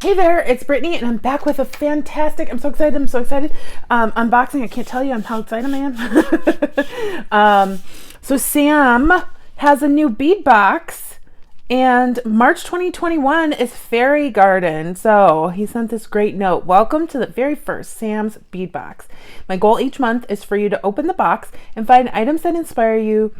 Hey there, it's Brittany, and I'm back with a fantastic, I'm so excited, unboxing. I can't tell you how excited I am. So Sam has a new bead box, and March 2021 is Fairy Garden. So he sent this great note. Welcome to the very first Sam's bead box. My goal each month is for you to open the box and find items that inspire you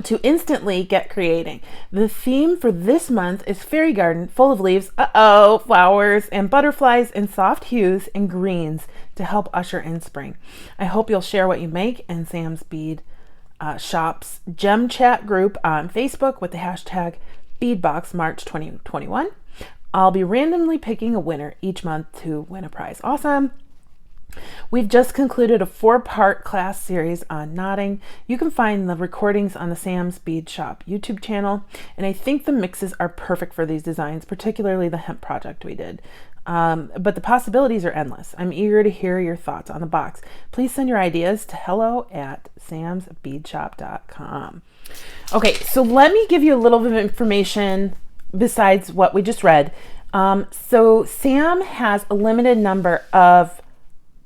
to instantly get creating. The theme for this month is Fairy Garden, full of leaves, flowers, and butterflies in soft hues and greens to help usher in spring. I hope you'll share what you make in Sam's Bead Shop's Gem Chat group on Facebook with the hashtag BeadBoxMarch 2021. I'll be randomly picking a winner each month to win a prize. Awesome! We've just concluded a 4-part class series on knotting. You can find the recordings on the Sam's Bead Shop YouTube channel, and I think the mixes are perfect for these designs, particularly the hemp project we did. But the possibilities are endless. I'm eager to hear your thoughts on the box. Please send your ideas to hello@samsbeadshop.com. Okay, so let me give you a little bit of information besides what we just read. So Sam has a limited number of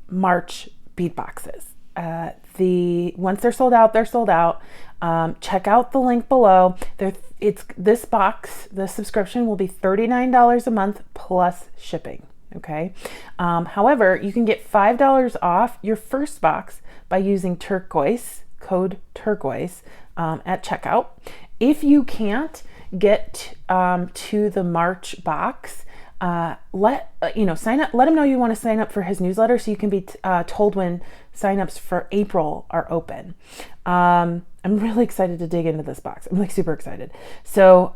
March bead boxes. Once they're sold out, they're sold out. Check out the link below. This box, the subscription will be $39 a month plus shipping. Okay. However, you can get $5 off your first box by using Turquoise, code Turquoise, at checkout. If you can't get to the March box, sign up, let him know you want to sign up for his newsletter so you can be told when signups for April are open. I'm really excited to dig into this box. I'm like super excited. So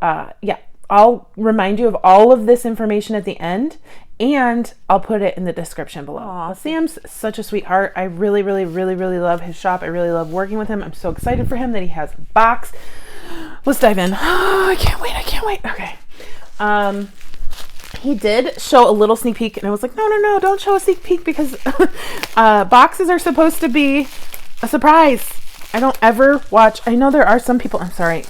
I'll remind you of all of this information at the end, and I'll put it in the description below. Aww, Sam's such a sweetheart. I really, really, really, really love his shop. I really love working with him. I'm so excited for him that he has a box. Let's dive in. Oh, I can't wait. Okay. He did show a little sneak peek, and I was like, no, don't show a sneak peek because boxes are supposed to be a surprise. I don't ever watch. I know there are some people. I'm sorry.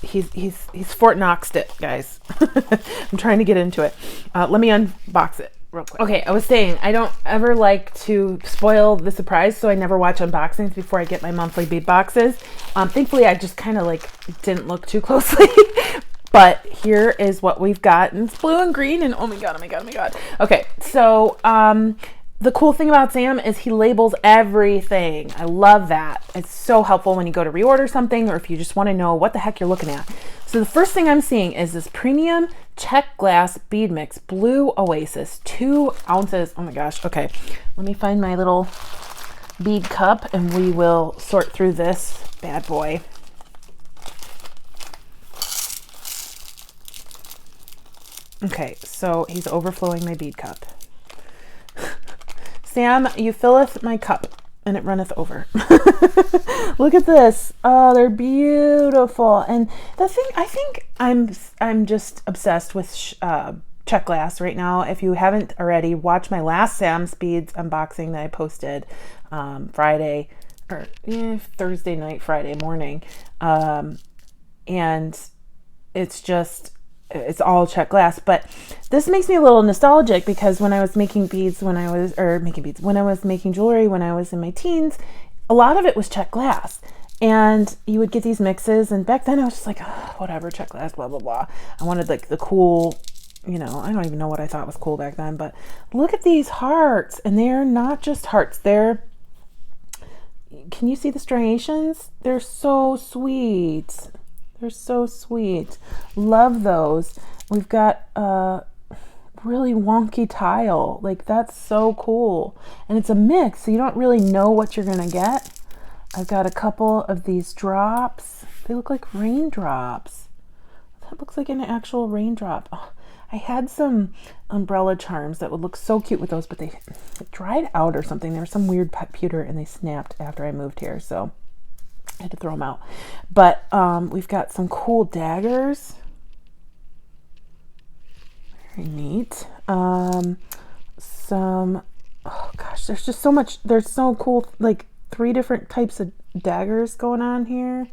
He's Fort Knoxed it, guys. I'm trying to get into it. Let me unbox it real quick. Okay, I was saying I don't ever like to spoil the surprise, so I never watch unboxings before I get my monthly bead boxes. Thankfully, I just kind of didn't look too closely. But here is what we've got, and it's blue and green, and oh my god. Okay, so the cool thing about Sam is he labels everything. I love that. It's so helpful when you go to reorder something, or if you just want to know what the heck you're looking at. So the first thing I'm seeing is this premium Czech glass bead mix, Blue Oasis, 2 ounces. Oh my gosh. Okay, let me find my little bead cup, and we will sort through this bad boy. Okay, so he's overflowing my bead cup. Sam, you filleth my cup, and it runneth over. Look at this. Oh, they're beautiful. And the thing, I think I'm just obsessed with Czech glass right now. If you haven't already, watch my last Sam's Beads unboxing that I posted Thursday night, Friday morning. And it's all Czech glass, but this makes me a little nostalgic because when I was making beads, when I was making jewelry when I was in my teens, a lot of it was Czech glass, and you would get these mixes, and back then I was just like, oh, whatever, Czech glass, blah blah blah. I wanted the cool, I don't even know what I thought was cool back then, but look at these hearts, and they're not just hearts, can you see the striations? They're so sweet. They're so sweet. Love those. We've got a really wonky tile. That's so cool. And it's a mix, so you don't really know what you're going to get. I've got a couple of these drops. They look like raindrops. That looks like an actual raindrop. Oh, I had some umbrella charms that would look so cute with those, but they dried out or something. There was some weird pewter, and they snapped after I moved here, so I had to throw them out. But we've got some cool daggers. Very neat. Oh gosh, there's just so much. There's so cool, 3 different types of daggers going on here.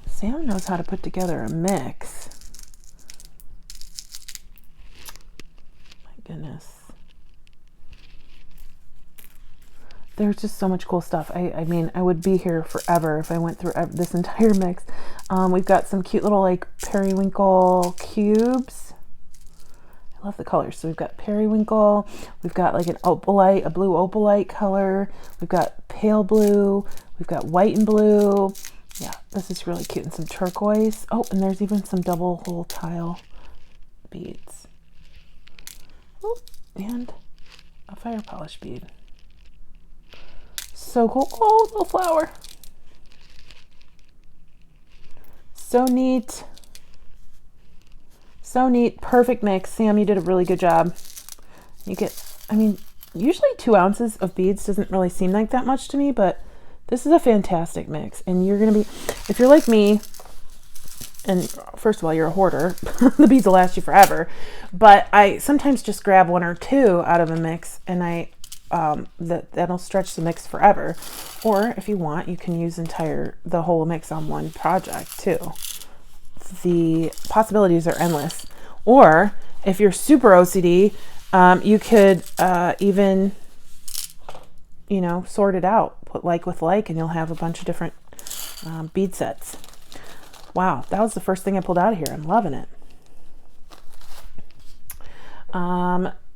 Sam knows how to put together a mix. goodness. There's just so much cool stuff. I mean, I would be here forever if I went through this entire mix. We've got some cute little like periwinkle cubes. I love the colors. So we've got periwinkle. We've got like an opalite, a blue opalite color. We've got pale blue. We've got white and blue. Yeah, this is really cute. And some turquoise. Oh, and there's even some double hole tile beads. Oh, and a fire polish bead. So cool. Oh, little flower. So neat. So neat. Perfect mix. Sam, you did a really good job. You get, I mean, usually 2 ounces of beads doesn't really seem like that much to me, but this is a fantastic mix. And you're going to be, if you're like me, and first of all, you're a hoarder, the beads will last you forever, but I sometimes just grab 1 or 2 out of a mix, and that'll stretch the mix forever. Or if you want, you can use the whole mix on one project too. The possibilities are endless. Or if you're super OCD, you could even, sort it out, put like with like, and you'll have a bunch of different bead sets. Wow, that was the first thing I pulled out of here. I'm loving it.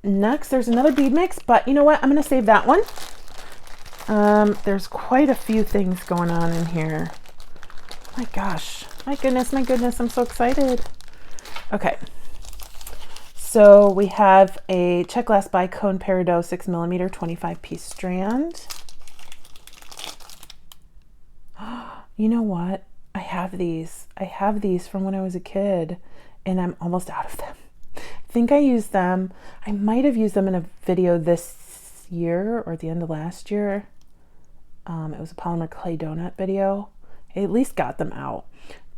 Next, there's another bead mix, but you know what? I'm going to save that one. There's quite a few things going on in here. My gosh. My goodness. I'm so excited. Okay. So we have a Czech glass bicone peridot 6mm 25-piece strand. You know what? I have these from when I was a kid, and I'm almost out of them. I think I used them. I might have used them in a video this year or at the end of last year. It was a polymer clay donut video. I at least got them out.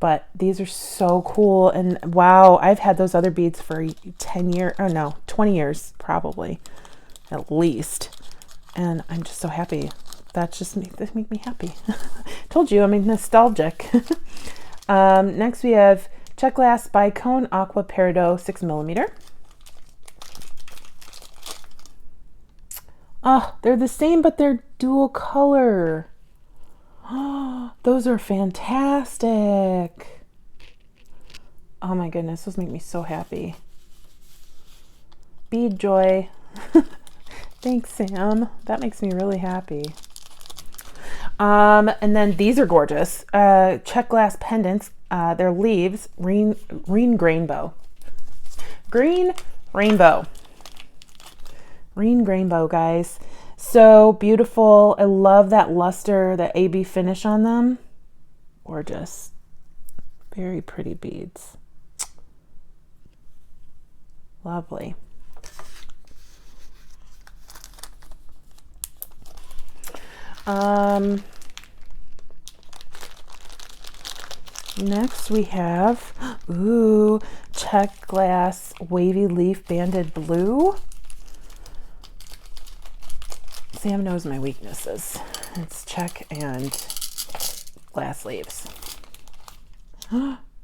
But these are so cool. And wow, I've had those other beads for 10 years. Oh no, 20 years probably, at least. And I'm just so happy. This makes me happy. Told you, I'm nostalgic. Next we have Czech glass bicone aqua peridot 6mm. Oh, they're the same, but they're dual color. Oh, those are fantastic. Oh my goodness, those make me so happy. Bead joy. Thanks, Sam. That makes me really happy. And then these are gorgeous. Czech glass pendants. They're leaves. Green rainbow. Green rainbow. Green rainbow, guys. So beautiful. I love that luster, that AB finish on them. Gorgeous. Very pretty beads. Lovely. Next we have, Czech glass wavy leaf banded blue. Sam knows my weaknesses. It's Czech and glass leaves.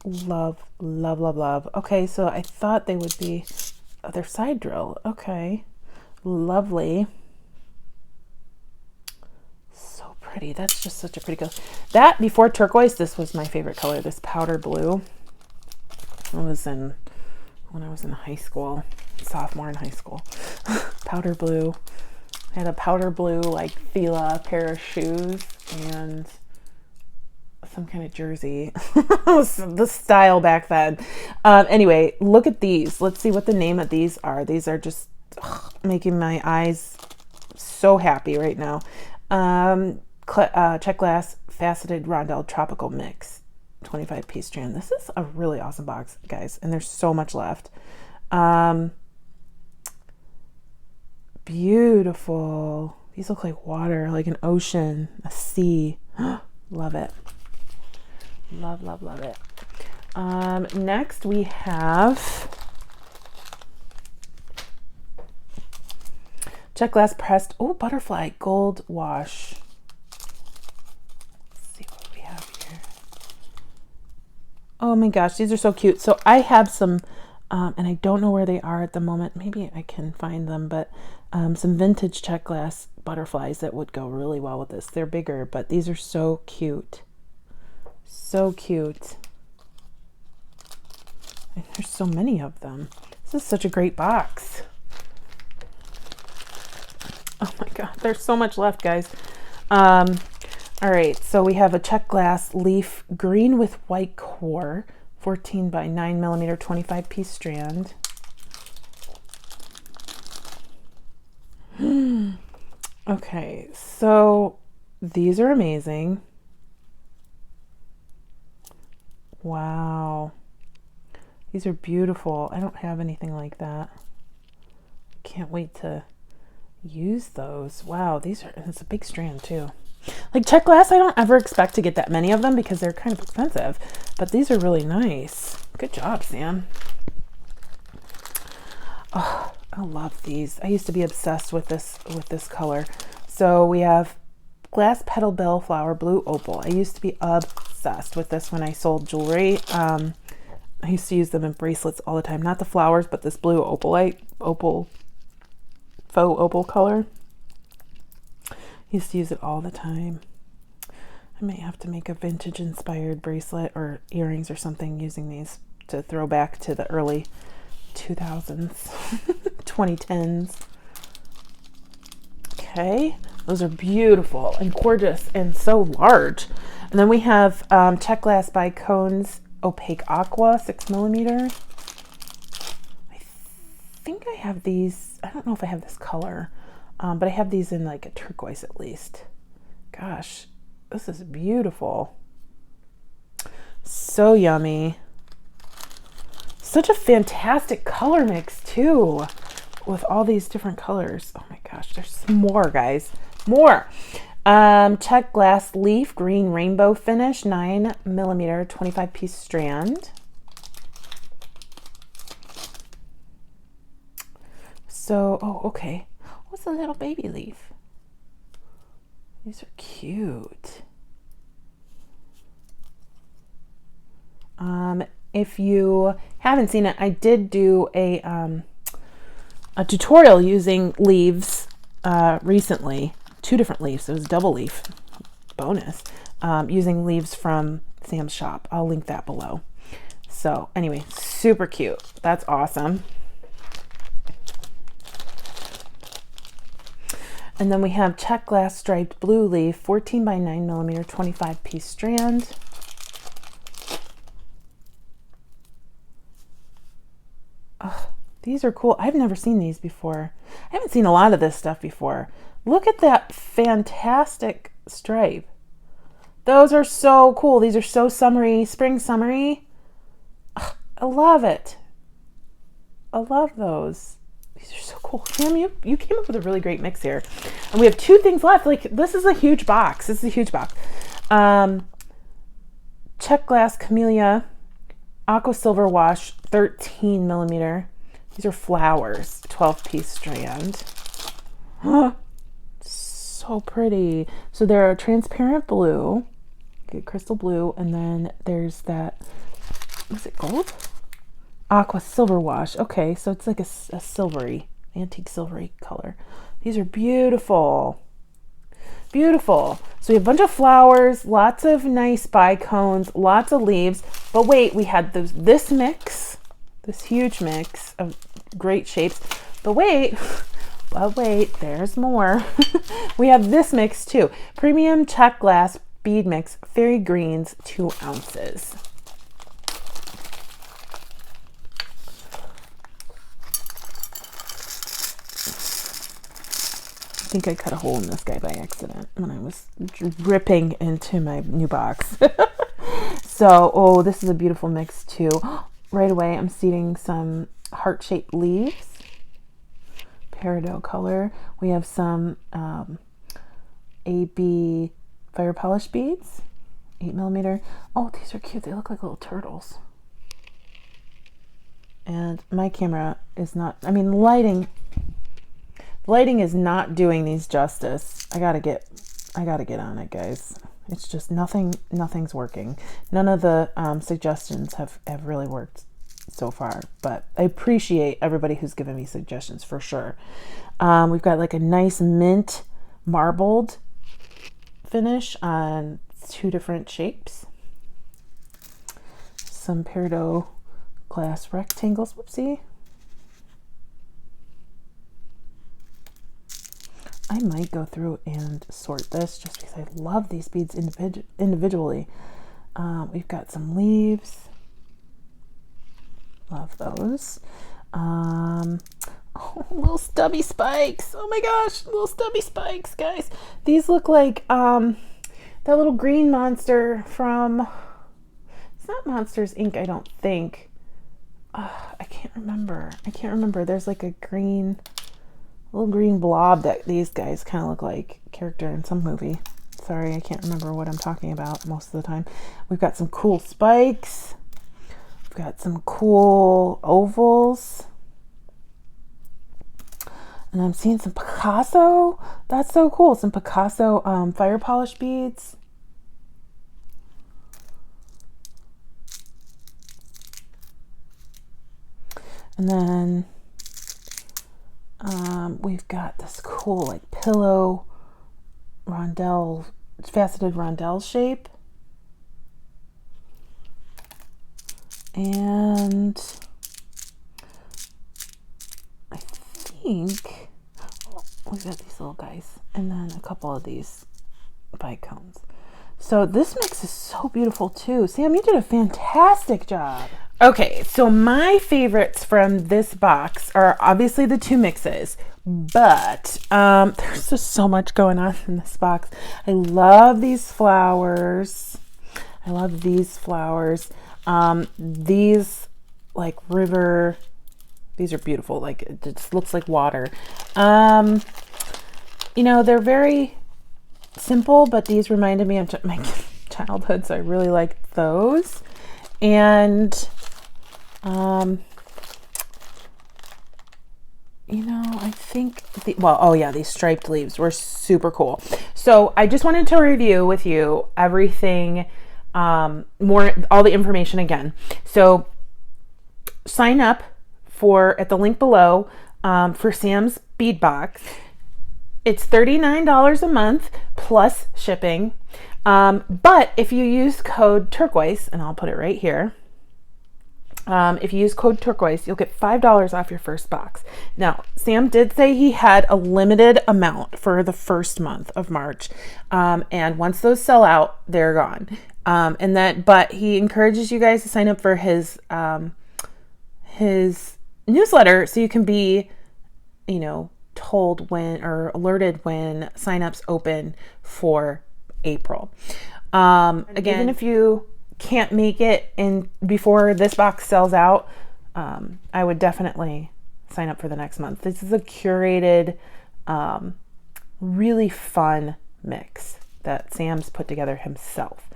Love, love, love, love. Okay, so I thought they would be, they're side drill. Okay, lovely. So pretty. That's just such a pretty color. That, before turquoise, this was my favorite color, this powder blue. When I was in high school, sophomore in high school. Powder blue. I had a powder blue, like, Fila pair of shoes and some kind of jersey. The style back then. Anyway, look at these. Let's see what the name of these are. These are just making my eyes so happy right now. Czech glass faceted rondelle tropical mix. 25-piece strand. This is a really awesome box, guys. And there's so much left. Beautiful. These look like water, like an ocean, a sea. Love it. Love, love, love it. Next we have Czech glass pressed, butterfly gold wash. Let's see what we have here. Oh my gosh, these are so cute. So I have some And I don't know where they are at the moment. Maybe I can find them, but some vintage Czech glass butterflies that would go really well with this. They're bigger, but these are so cute. So cute. And there's so many of them. This is such a great box. Oh my God, there's so much left, guys. All right, so we have a Czech glass leaf green with white core, 14 by 9 millimeter, 25 piece strand. Okay, so these are amazing. Wow. These are beautiful. I don't have anything like that. Can't wait to use those. Wow, these are, it's a big strand too. Like Czech glass, I don't ever expect to get that many of them because they're kind of expensive, but these are really nice. Good job, Sam. Oh, I love these. I used to be obsessed with this color. So we have glass petal bellflower blue opal. I used to be obsessed with this when I sold jewelry. I used to use them in bracelets all the time. Not the flowers, but this blue opalite, faux opal color. I used to use it all the time. I might have to make a vintage inspired bracelet or earrings or something using these to throw back to the early 2000s, 2010s. Okay, those are beautiful and gorgeous and so large. And then we have Czech glass by Cones opaque aqua, 6 millimeter. I think I have these. I don't know if I have this color, but I have these in like a turquoise at least. Gosh, this is beautiful. So yummy. Such a fantastic color mix too, with all these different colors. Oh my gosh, there's more, guys. More. Czech glass leaf green rainbow finish, 9 millimeter, 25 piece strand. So, oh, okay. What's a little baby leaf? These are cute. If you haven't seen it, I did do a tutorial using leaves recently. 2 different leaves. It was double leaf bonus using leaves from Sam's shop. I'll link that below. So anyway, super cute. That's awesome. And then we have Czech glass striped blue leaf, 14 by 9 millimeter, 25 piece strand. Oh, these are cool. I've never seen these before. I haven't seen a lot of this stuff before. Look at that fantastic stripe. Those are so cool. These are so summery, spring summery. Oh, I love it. I love those. These are so cool. Sam, you came up with a really great mix here. And we have 2 things left. Like, this is a huge box. This is a huge box. Czech glass camellia, aqua silver wash, 13 millimeter. These are flowers, 12 piece strand. Huh. So pretty. So they're a transparent blue, okay, crystal blue, and then there's that, is it gold? Aqua silver wash. Okay, so it's like a silvery, antique silvery color. These are beautiful. Beautiful. So we have a bunch of flowers, lots of nice bicones, lots of leaves. But wait, we had this mix, this huge mix of great shapes. But wait, there's more. We have this mix too. Premium Czech glass bead mix, fairy greens, 2 ounces. I think I cut a hole in this guy by accident when I was ripping into my new box. So, oh, this is a beautiful mix too. Right away, I'm seeding some heart-shaped leaves. Peridot color. We have some AB fire polish beads, 8 millimeter. Oh, these are cute. They look like little turtles. And my camera is not, I mean, lighting is not doing these justice. I gotta get on it, guys. It's just nothing's working. None of the suggestions have really worked so far, but I appreciate everybody who's given me suggestions for sure. We've got like a nice mint marbled finish on 2 different shapes. Some peridot glass rectangles. Whoopsie. I might go through and sort this just because I love these beads individually. We've got some leaves. Love those. Oh, little stubby spikes. Oh my gosh, little stubby spikes, guys. These look like that little green monster from, it's not Monsters Inc., I don't think. I can't remember. There's like a little green blob that these guys kind of look like a character in some movie. Sorry, I can't remember what I'm talking about most of the time. We've got some cool spikes. We've got some cool ovals. And I'm seeing some Picasso. That's so cool. Some Picasso fire polish beads. And then we've got this cool like pillow rondelle, faceted rondelle shape. And I think we've got these little guys and then a couple of these bike cones. So this mix is so beautiful too. Sam, you did a fantastic job. Okay, so my favorites from this box are obviously the 2 mixes, but there's just so much going on in this box. I love these flowers. These like river, these are beautiful. Like it just looks like water. You know, they're very simple, but these reminded me of my childhood, so I really liked those. And you know, I think these striped leaves were super cool. So I just wanted to review with you everything, all the information again. So sign up at the link below for Sam's bead box. It's $39 a month plus shipping. But if you use code Turquoise, and I'll put it right here, if you use code Turquoise, you'll get $5 off your first box. Now, Sam did say he had a limited amount for the first month of March. And once those sell out, they're gone. But he encourages you guys to sign up for his newsletter so you can be, told when or alerted when signups open for April. Again, even if you can't make it in before this box sells out, I would definitely sign up for the next month. This is a curated, really fun mix that Sam's put together himself.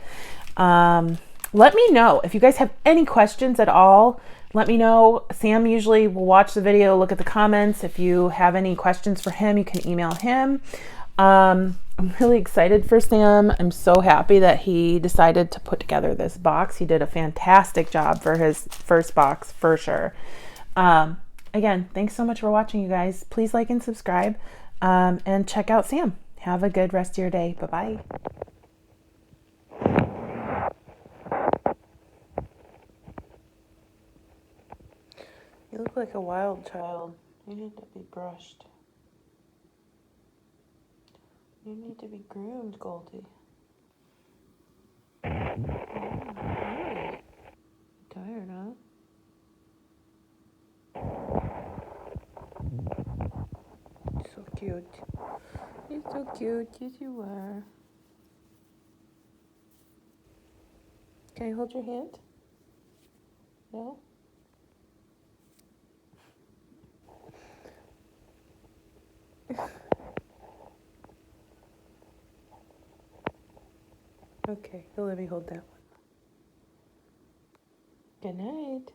Let me know if you guys have any questions at all. Let me know. Sam usually will watch the video, look at the comments. If you have any questions for him, you can email him. I'm really excited for Sam. I'm so happy that he decided to put together this box. He did a fantastic job for his first box, for sure. Again, thanks so much for watching, you guys. Please like and subscribe, and check out Sam. Have a good rest of your day. Bye-bye. You look like a wild child. You need to be brushed. You need to be groomed, Goldie. Really? Tired, huh? So cute. You're so cute. Yes, you are. Can I hold your hand? No? Okay, let me hold that one. Good night.